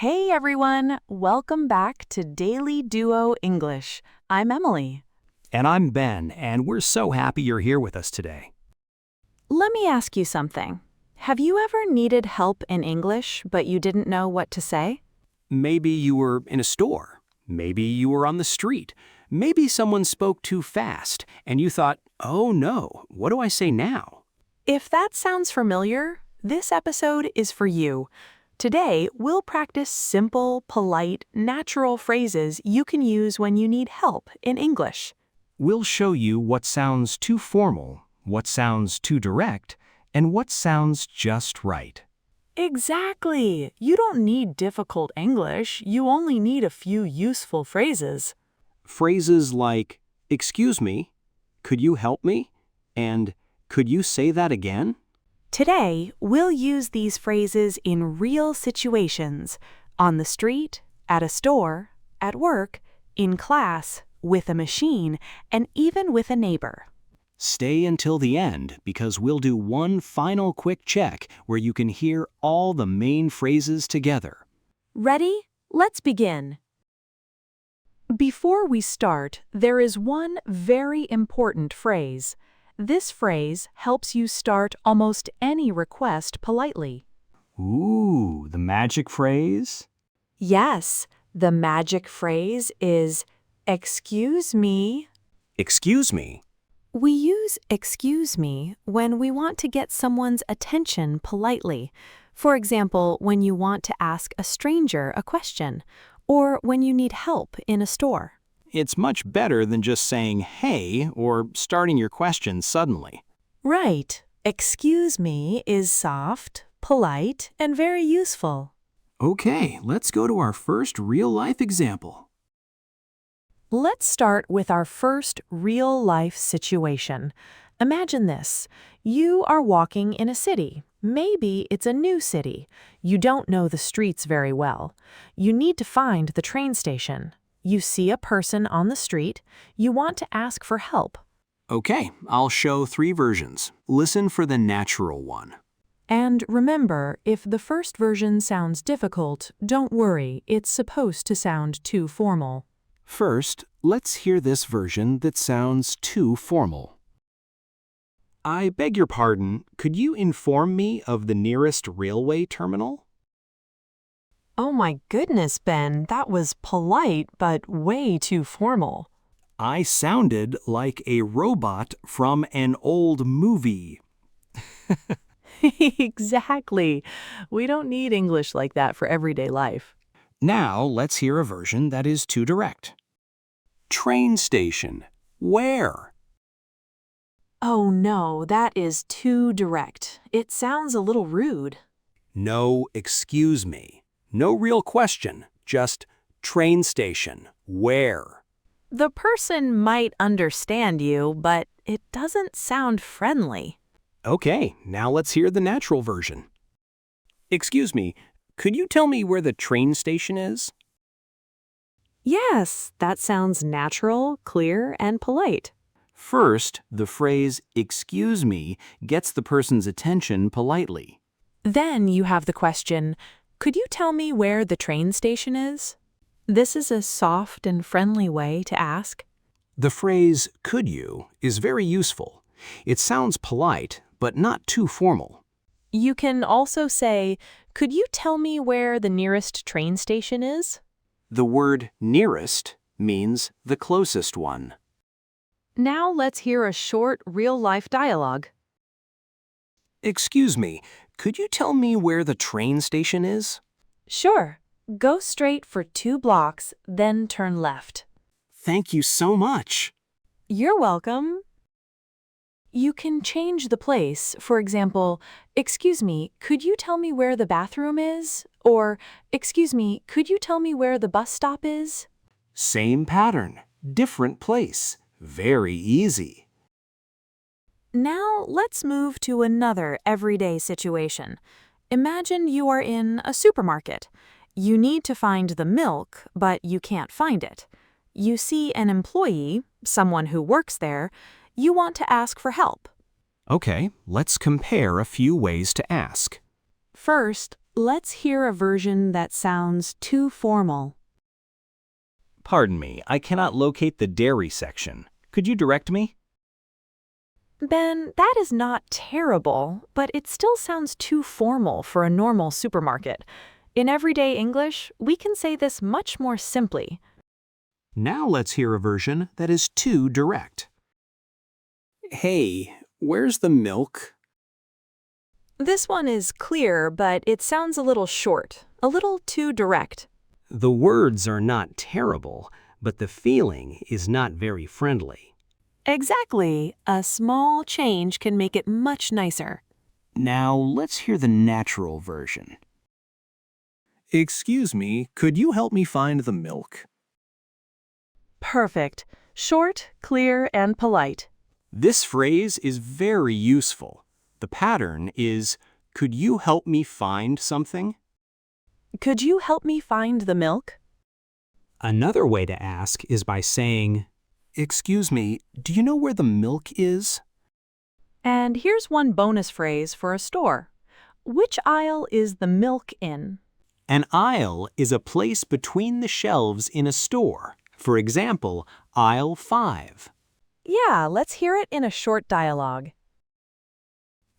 Hey everyone, welcome back to Daily Duo English. I'm Emily. And I'm Ben, and we're so happy you're here with us today. Let me ask you something. Have you ever needed help in English, but you didn't know what to say? Maybe you were in a store. Maybe you were on the street. Maybe someone spoke too fast, and you thought, oh no, what do I say now? If that sounds familiar, this episode is for you. Today, we'll practice simple, polite, natural phrases you can use when you need help in English. We'll show you what sounds too formal, what sounds too direct, and what sounds just right. Exactly! You don't need difficult English, you only need a few useful phrases. Phrases like, excuse me, could you help me, and could you say that again? Today, we'll use these phrases in real situations, on the street, at a store, at work, in class, with a machine, and even with a neighbor. Stay until the end because we'll do one final quick check where you can hear all the main phrases together. Ready? Let's begin. Before we start, there is one very important phrase. This phrase helps you start almost any request politely. Ooh, the magic phrase? Yes, the magic phrase is, excuse me. Excuse me. We use excuse me when we want to get someone's attention politely. For example, when you want to ask a stranger a question, or when you need help in a store. It's much better than just saying hey or starting your question suddenly. Right. Excuse me is soft, polite, and very useful. Okay, let's go to our first real-life example. Let's start with our first real-life situation. Imagine this. You are walking in a city. Maybe it's a new city. You don't know the streets very well. You need to find the train station. You see a person on the street. You want to ask for help. Okay, I'll show 3 versions. Listen for the natural one. And remember, if the first version sounds difficult, don't worry, it's supposed to sound too formal. First, let's hear this version that sounds too formal. I beg your pardon, could you inform me of the nearest railway terminal? Oh my goodness, Ben, that was polite, but way too formal. I sounded like a robot from an old movie. Exactly. We don't need English like that for everyday life. Now let's hear a version that is too direct. Train station. Where? Oh no, that is too direct. It sounds a little rude. No, excuse me. No real question, just train station. Where? The person might understand you, but it doesn't sound friendly. Okay, now let's hear the natural version. Excuse me, could you tell me where the train station is? Yes, that sounds natural, clear, and polite. First, the phrase excuse me gets the person's attention politely. Then you have the question, could you tell me where the train station is? This is a soft and friendly way to ask. The phrase could you is very useful. It sounds polite, but not too formal. You can also say, could you tell me where the nearest train station is? The word nearest means the closest one. Now let's hear a short, real-life dialogue. Excuse me, could you tell me where the train station is? Sure. Go straight for 2 blocks, then turn left. Thank you so much. You're welcome. You can change the place. For example, excuse me, could you tell me where the bathroom is? Or, excuse me, could you tell me where the bus stop is? Same pattern, different place. Very easy. Now let's move to another everyday situation. Imagine you are in a supermarket. You need to find the milk, but you can't find it. You see an employee, someone who works there. You want to ask for help. Okay, let's compare a few ways to ask. First, let's hear a version that sounds too formal. Pardon me, I cannot locate the dairy section. Could you direct me? Ben, that is not terrible, but it still sounds too formal for a normal supermarket. In everyday English, we can say this much more simply. Now let's hear a version that is too direct. Hey, where's the milk? This one is clear, but it sounds a little short, a little too direct. The words are not terrible, but the feeling is not very friendly. Exactly. A small change can make it much nicer. Now let's hear the natural version. Excuse me, could you help me find the milk? Perfect. Short, clear, and polite. This phrase is very useful. The pattern is, could you help me find something? Could you help me find the milk? Another way to ask is by saying, excuse me, do you know where the milk is? And here's one bonus phrase for a store. Which aisle is the milk in? An aisle is a place between the shelves in a store. For example, aisle 5. Yeah, let's hear it in a short dialogue.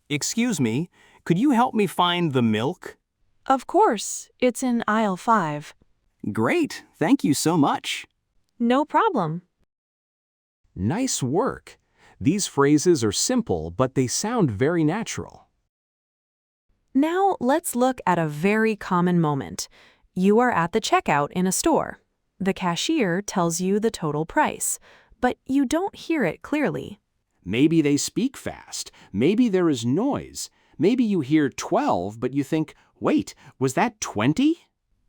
Excuse me, could you help me find the milk? Of course, it's in aisle 5. Great, thank you so much. No problem. Nice work. These phrases are simple, but they sound very natural. Now let's look at a very common moment. You are at the checkout in a store. The cashier tells you the total price, but you don't hear it clearly. Maybe they speak fast. Maybe there is noise. Maybe you hear 12, but you think, wait, was that 20?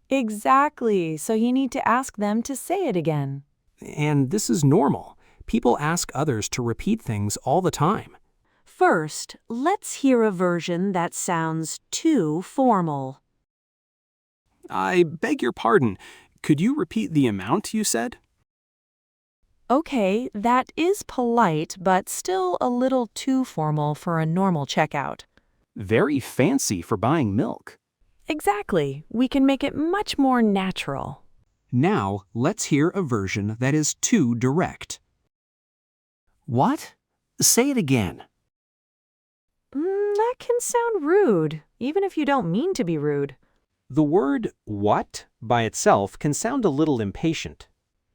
Exactly, so you need to ask them to say it again. And this is normal. People ask others to repeat things all the time. First, let's hear a version that sounds too formal. I beg your pardon. Could you repeat the amount you said? Okay, that is polite, but still a little too formal for a normal checkout. Very fancy for buying milk. Exactly, we can make it much more natural. Now, let's hear a version that is too direct. What? Say it again. That can sound rude, even if you don't mean to be rude. The word what by itself can sound a little impatient.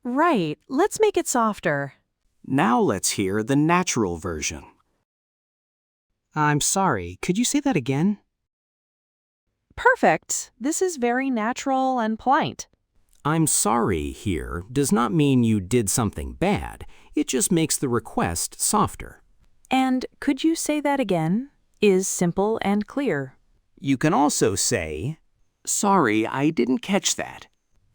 Right, let's make it softer. Now let's hear the natural version. I'm sorry, could you say that again? Perfect. This is very natural and polite. I'm sorry here does not mean you did something bad. It just makes the request softer. And could you say that again? Is simple and clear. You can also say, sorry, I didn't catch that.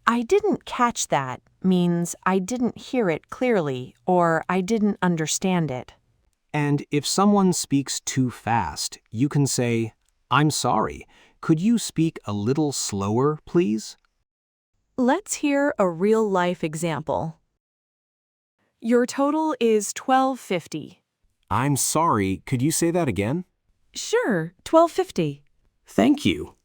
I didn't catch that means I didn't hear it clearly or I didn't understand it. And if someone speaks too fast, you can say, I'm sorry, could you speak a little slower, please? Let's hear a real-life example. Your total is $12.50. I'm sorry, could you say that again? Sure, $12.50. Thank you.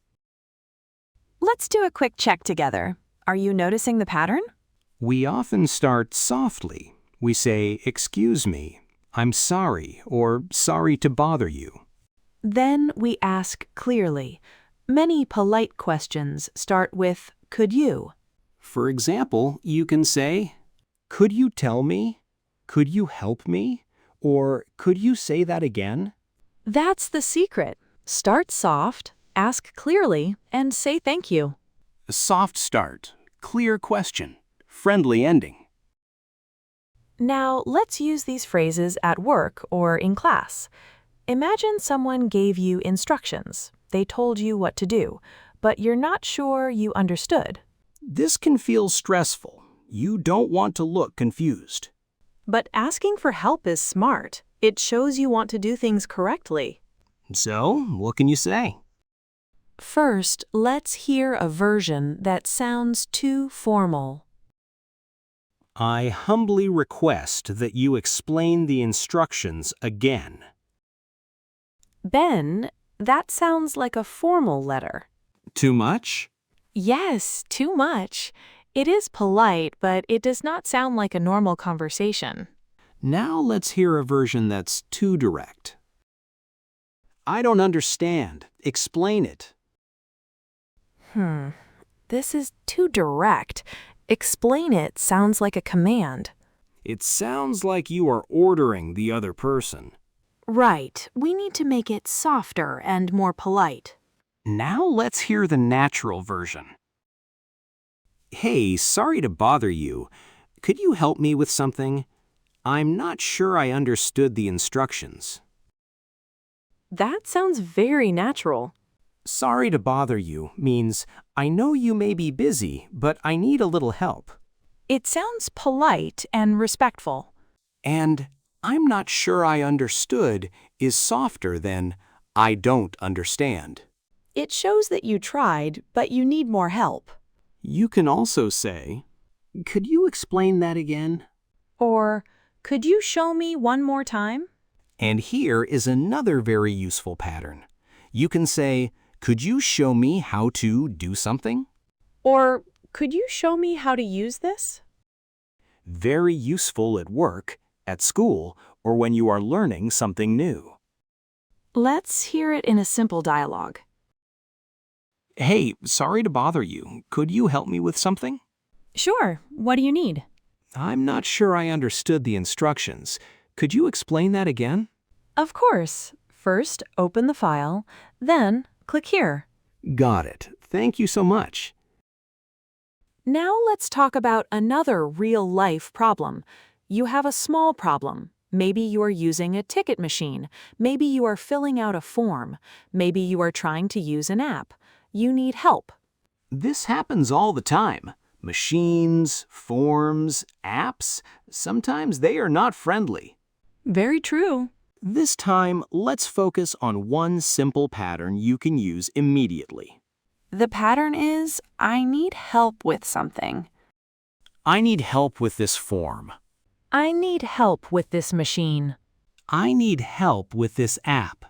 Let's do a quick check together. Are you noticing the pattern? We often start softly. We say, excuse me, I'm sorry, or sorry to bother you. Then we ask clearly. Many polite questions start with, could you? For example, you can say, could you tell me? Could you help me? Or could you say that again? That's the secret. Start soft, ask clearly, and say thank you. A soft start, clear question, friendly ending. Now, let's use these phrases at work or in class. Imagine someone gave you instructions. They told you what to do, but you're not sure you understood. This can feel stressful. You don't want to look confused. But asking for help is smart. It shows you want to do things correctly. So, what can you say? First, let's hear a version that sounds too formal. I humbly request that you explain the instructions again. Ben, that sounds like a formal letter. Too much? Yes, too much. It is polite, but it does not sound like a normal conversation. Now let's hear a version that's too direct. I don't understand. Explain it. This is too direct. Explain it sounds like a command. It sounds like you are ordering the other person. Right, we need to make it softer and more polite. Now let's hear the natural version. Hey, sorry to bother you. Could you help me with something? I'm not sure I understood the instructions. That sounds very natural. Sorry to bother you means I know you may be busy, but I need a little help. It sounds polite and respectful. And I'm not sure I understood is softer than I don't understand. It shows that you tried, but you need more help. You can also say, could you explain that again? Or, could you show me one more time? And here is another very useful pattern. You can say, could you show me how to do something? Or, could you show me how to use this? Very useful at work, at school, or when you are learning something new. Let's hear it in a simple dialogue. Hey, sorry to bother you. Could you help me with something? Sure, what do you need? I'm not sure I understood the instructions. Could you explain that again? Of course. First, open the file, then click here. Got it. Thank you so much. Now let's talk about another real-life problem. You have a small problem. Maybe you are using a ticket machine. Maybe you are filling out a form. Maybe you are trying to use an app. You need help. This happens all the time. Machines, forms, apps, sometimes they are not friendly. Very true. This time, let's focus on one simple pattern you can use immediately. The pattern is, I need help with something. I need help with this form. I need help with this machine. I need help with this app.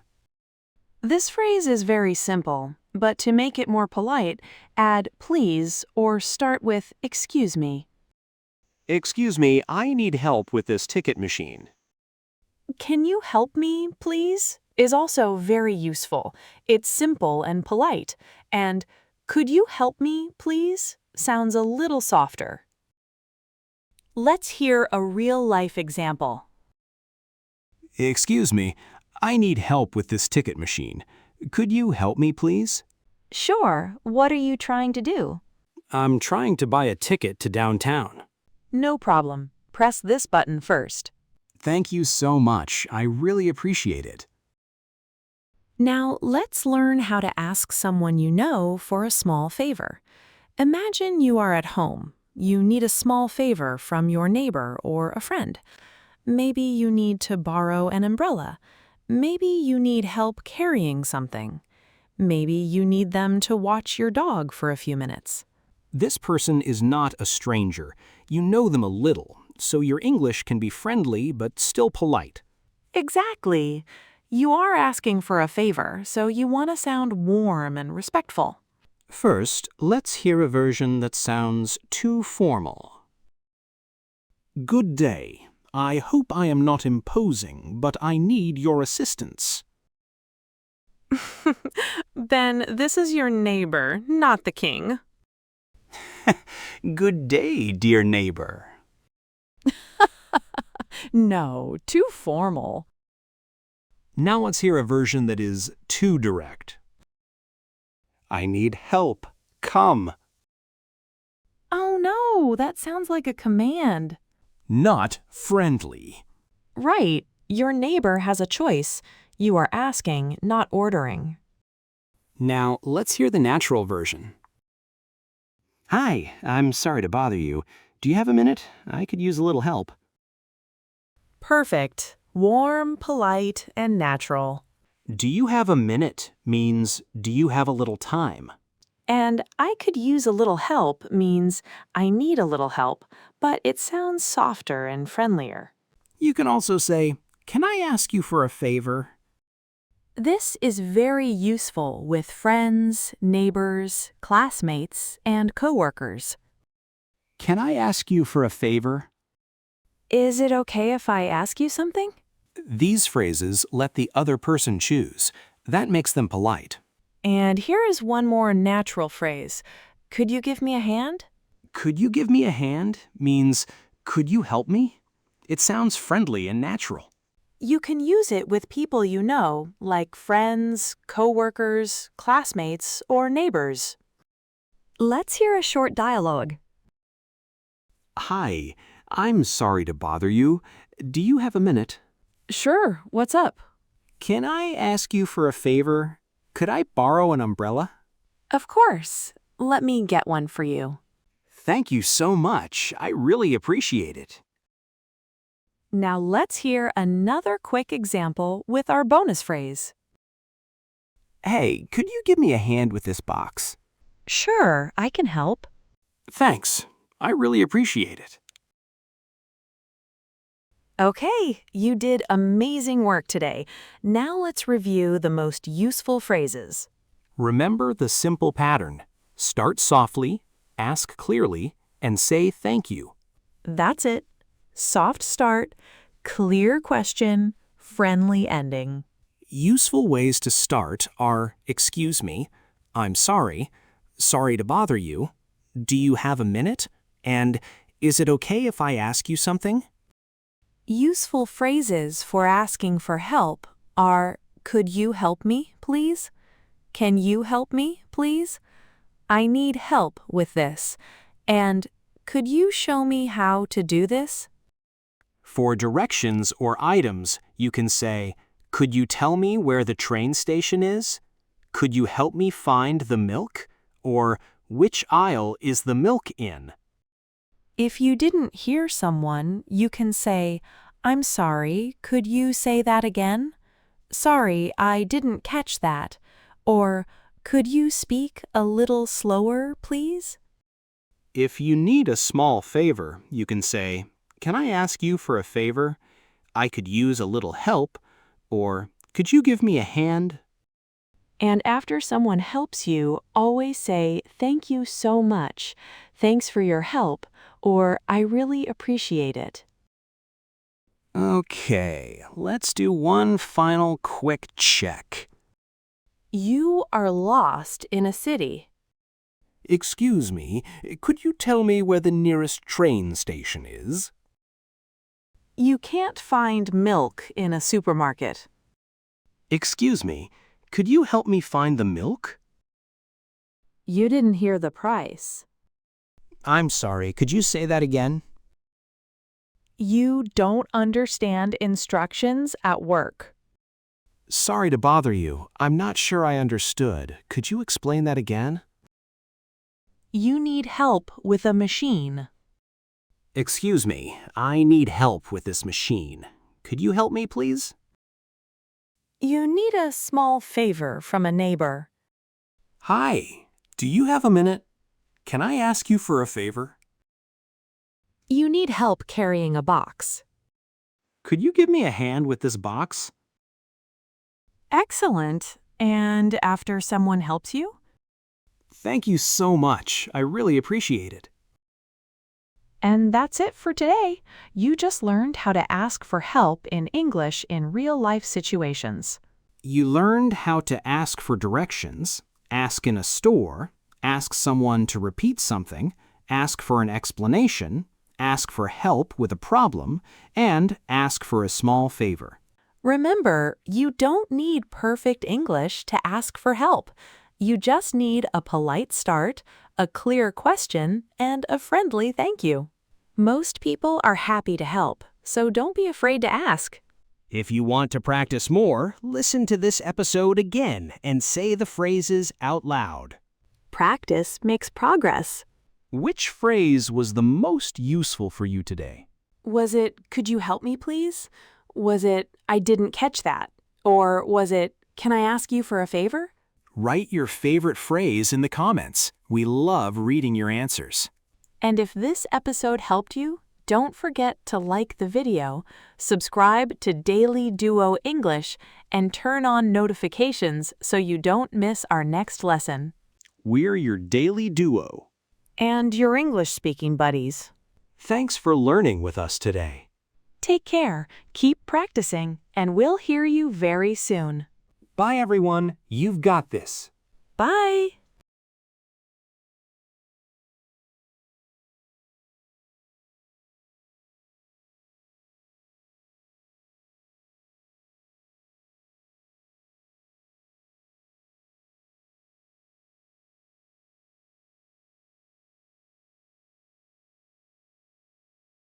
This phrase is very simple, but to make it more polite, add please or start with excuse me. Excuse me, I need help with this ticket machine. Can you help me, please? Is also very useful. It's simple and polite. And could you help me, please? Sounds a little softer. Let's hear a real-life example. Excuse me, I need help with this ticket machine. Could you help me, please? Sure, what are you trying to do? I'm trying to buy a ticket to downtown. No problem. Press this button first. Thank you so much. I really appreciate it. Now, let's learn how to ask someone you know for a small favor. Imagine you are at home. You need a small favor from your neighbor or a friend. Maybe you need to borrow an umbrella. Maybe you need help carrying something. Maybe you need them to watch your dog for a few minutes. This person is not a stranger. You know them a little, so your English can be friendly but still polite. Exactly. You are asking for a favor, so you want to sound warm and respectful. First, let's hear a version that sounds too formal. Good day. I hope I am not imposing, but I need your assistance. Ben, this is your neighbor, not the king. Good day, dear neighbor. No, too formal. Now let's hear a version that is too direct. I need help. Come. Oh no, that sounds like a command. Not friendly. Right, your neighbor has a choice. You are asking, not ordering. Now let's hear the natural version. Hi, I'm sorry to bother you. Do you have a minute? I could use a little help. Perfect. Warm, polite, and natural. Do you have a minute means do you have a little time? And I could use a little help means I need a little help, but it sounds softer and friendlier. You can also say, can I ask you for a favor? This is very useful with friends, neighbors, classmates, and coworkers. Can I ask you for a favor? Is it okay if I ask you something? These phrases let the other person choose. That makes them polite. And here is one more natural phrase. Could you give me a hand? Could you give me a hand means, could you help me? It sounds friendly and natural. You can use it with people you know, like friends, coworkers, classmates, or neighbors. Let's hear a short dialogue. Hi, I'm sorry to bother you. Do you have a minute? Sure, what's up? Can I ask you for a favor? Could I borrow an umbrella? Of course. Let me get one for you. Thank you so much. I really appreciate it. Now let's hear another quick example with our bonus phrase. Hey, could you give me a hand with this box? Sure, I can help. Thanks. I really appreciate it. Okay, you did amazing work today. Now let's review the most useful phrases. Remember the simple pattern. Start softly, ask clearly, and say thank you. That's it. Soft start, clear question, friendly ending. Useful ways to start are, excuse me, I'm sorry, sorry to bother you, do you have a minute, and is it okay if I ask you something? Useful phrases for asking for help are, could you help me, please? Can you help me, please? I need help with this. And could you show me how to do this? For directions or items, you can say, could you tell me where the train station is? Could you help me find the milk? Or which aisle is the milk in? If you didn't hear someone, you can say, I'm sorry, could you say that again? Sorry, I didn't catch that. Or, could you speak a little slower, please? If you need a small favor, you can say, can I ask you for a favor? I could use a little help. Or, could you give me a hand? And after someone helps you, always say, thank you so much, thanks for your help, or I really appreciate it. Okay, let's do one final quick check. You are lost in a city. Excuse me, could you tell me where the nearest train station is? You can't find milk in a supermarket. Excuse me, could you help me find the milk? You didn't hear the price. I'm sorry, could you say that again? You don't understand instructions at work. Sorry to bother you. I'm not sure I understood. Could you explain that again? You need help with a machine. Excuse me, I need help with this machine. Could you help me, please? You need a small favor from a neighbor. Hi, do you have a minute? Can I ask you for a favor? You need help carrying a box. Could you give me a hand with this box? Excellent. And after someone helps you? Thank you so much. I really appreciate it. And that's it for today. You just learned how to ask for help in English in real-life situations. You learned how to ask for directions, ask in a store, ask someone to repeat something, ask for an explanation, ask for help with a problem, and ask for a small favor. Remember, you don't need perfect English to ask for help. You just need a polite start, a clear question, and a friendly thank you. Most people are happy to help, so don't be afraid to ask. If you want to practice more, listen to this episode again and say the phrases out loud. Practice makes progress. Which phrase was the most useful for you today? Was it, could you help me please? Was it, I didn't catch that? Or was it, can I ask you for a favor? Write your favorite phrase in the comments. We love reading your answers. And if this episode helped you, don't forget to like the video, subscribe to Daily Duo English, and turn on notifications so you don't miss our next lesson. We're your daily duo. And your English-speaking buddies. Thanks for learning with us today. Take care, keep practicing, and we'll hear you very soon. Bye, everyone. You've got this. Bye!